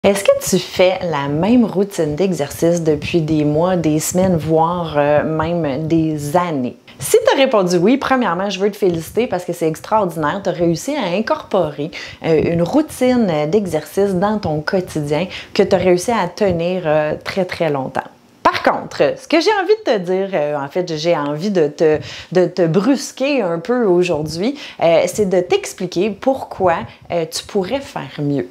Est-ce que tu fais la même routine d'exercice depuis des mois, des semaines, voire même des années? Si tu as répondu oui, premièrement, je veux te féliciter parce que c'est extraordinaire. Tu as réussi à incorporer une routine d'exercice dans ton quotidien que tu as réussi à tenir très, très longtemps. Par contre, ce que j'ai envie de te dire, en fait, j'ai envie de te brusquer un peu aujourd'hui, c'est de t'expliquer pourquoi tu pourrais faire mieux.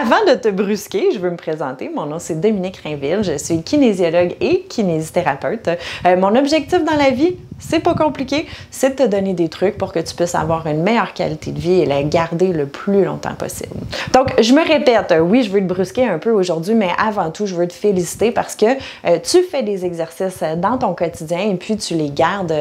Avant de te brusquer, je veux me présenter. Mon nom, c'est Dominique Rainville. Je suis kinésiologue et kinésithérapeute. Mon objectif dans la vie, c'est pas compliqué, c'est de te donner des trucs pour que tu puisses avoir une meilleure qualité de vie et la garder le plus longtemps possible. Donc, je me répète, oui, je veux te brusquer un peu aujourd'hui, mais avant tout, je veux te féliciter parce que tu fais des exercices dans ton quotidien et puis tu gardes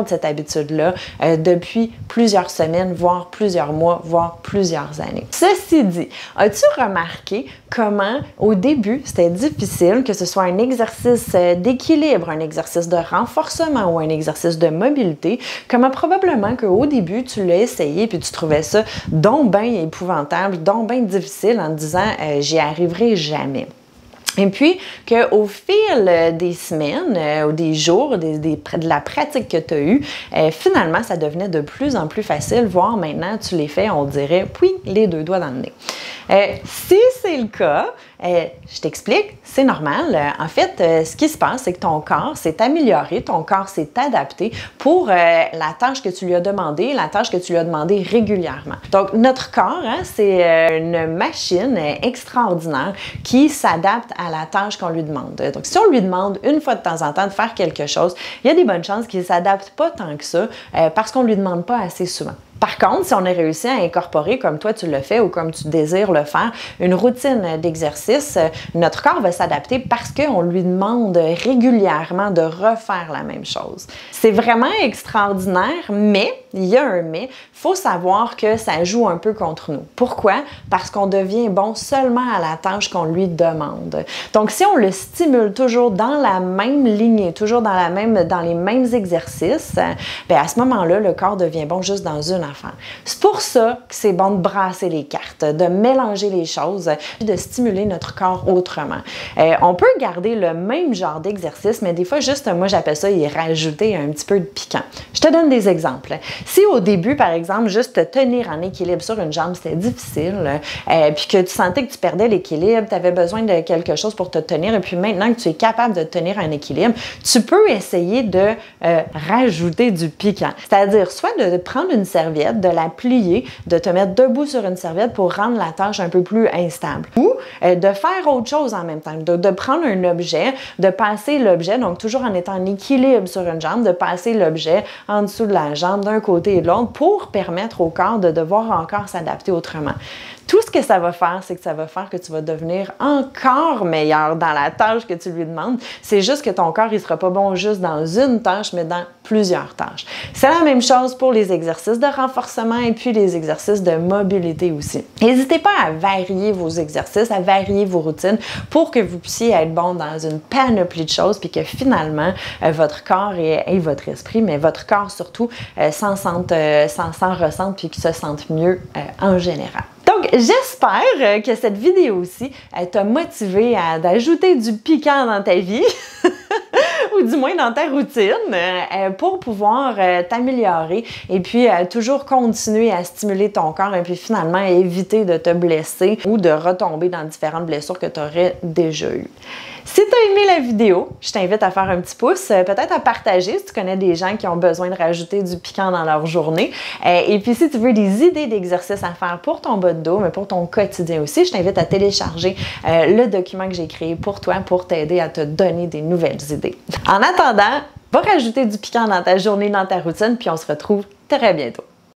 cette habitude-là depuis plusieurs semaines, voire plusieurs mois, voire plusieurs années. Ceci dit, as-tu remarqué comment au début c'était difficile, que ce soit un exercice d'équilibre, un exercice de renforcement ou un exercice de mobilité, comment probablement qu'au début tu l'as essayé puis tu trouvais ça donc bien épouvantable, donc bien difficile en te disant j'y arriverai jamais. Et puis, qu'au fil des semaines ou des jours, de la pratique que tu as eue, finalement, ça devenait de plus en plus facile, voire maintenant, tu les fais, on dirait, puis les deux doigts dans le nez. Si c'est le cas, je t'explique, c'est normal. En fait, ce qui se passe, c'est que ton corps s'est amélioré, ton corps s'est adapté pour la tâche que tu lui as demandé, la tâche que tu lui as demandé régulièrement. Donc, notre corps, c'est une machine extraordinaire qui s'adapte à la tâche qu'on lui demande. Donc, si on lui demande une fois de temps en temps de faire quelque chose, il y a des bonnes chances qu'il ne s'adapte pas tant que ça parce qu'on ne lui demande pas assez souvent. Par contre, si on a réussi à incorporer, comme toi tu le fais ou comme tu désires le faire, une routine d'exercice, notre corps va s'adapter parce qu'on lui demande régulièrement de refaire la même chose. C'est vraiment extraordinaire, mais, il y a un mais, il faut savoir que ça joue un peu contre nous. Pourquoi? Parce qu'on devient bon seulement à la tâche qu'on lui demande. Donc, si on le stimule toujours dans la même lignée, toujours dans les mêmes exercices, bien à ce moment-là, le corps devient bon juste dans une affaire. C'est pour ça que c'est bon de brasser les cartes, de mélanger les choses, de stimuler notre corps autrement. On peut garder le même genre d'exercice, mais des fois, juste, moi, j'appelle ça y rajouter un petit peu de piquant. Je te donne des exemples. Si au début, par exemple, juste te tenir en équilibre sur une jambe, c'était difficile, puis que tu sentais que tu perdais l'équilibre, tu avais besoin de quelque chose pour te tenir, et puis maintenant que tu es capable de tenir un équilibre, tu peux essayer de rajouter du piquant. C'est-à-dire, soit de prendre une serviette, de la plier, de te mettre debout sur une serviette pour rendre la tâche un peu plus instable. Ou de faire autre chose en même temps, de prendre un objet, de passer l'objet, donc toujours en étant en équilibre sur une jambe, de passer l'objet en dessous de la jambe d'un côté et de l'autre pour permettre au corps de devoir encore s'adapter autrement. Tout ce que ça va faire, c'est que ça va faire que tu vas devenir encore meilleur dans la tâche que tu lui demandes. C'est juste que ton corps, il ne sera pas bon juste dans une tâche, mais dans plusieurs tâches. C'est la même chose pour les exercices de renforcement et puis les exercices de mobilité aussi. N'hésitez pas à varier vos exercices, à varier vos routines pour que vous puissiez être bon dans une panoplie de choses puis que finalement, votre corps et votre esprit, mais votre corps surtout, s'en ressentent puis qu'ils se sentent mieux en général. Donc, j'espère que cette vidéo-ci t'a motivé à ajouter du piquant dans ta vie, ou du moins dans ta routine, pour pouvoir t'améliorer et puis toujours continuer à stimuler ton corps et puis finalement éviter de te blesser ou de retomber dans différentes blessures que tu aurais déjà eues. Si tu as aimé la vidéo, je t'invite à faire un petit pouce, peut-être à partager si tu connais des gens qui ont besoin de rajouter du piquant dans leur journée. Et puis si tu veux des idées d'exercices à faire pour ton bas de dos, mais pour ton quotidien aussi, je t'invite à télécharger le document que j'ai créé pour toi pour t'aider à te donner des nouvelles idées. En attendant, va rajouter du piquant dans ta journée, dans ta routine, puis on se retrouve très bientôt.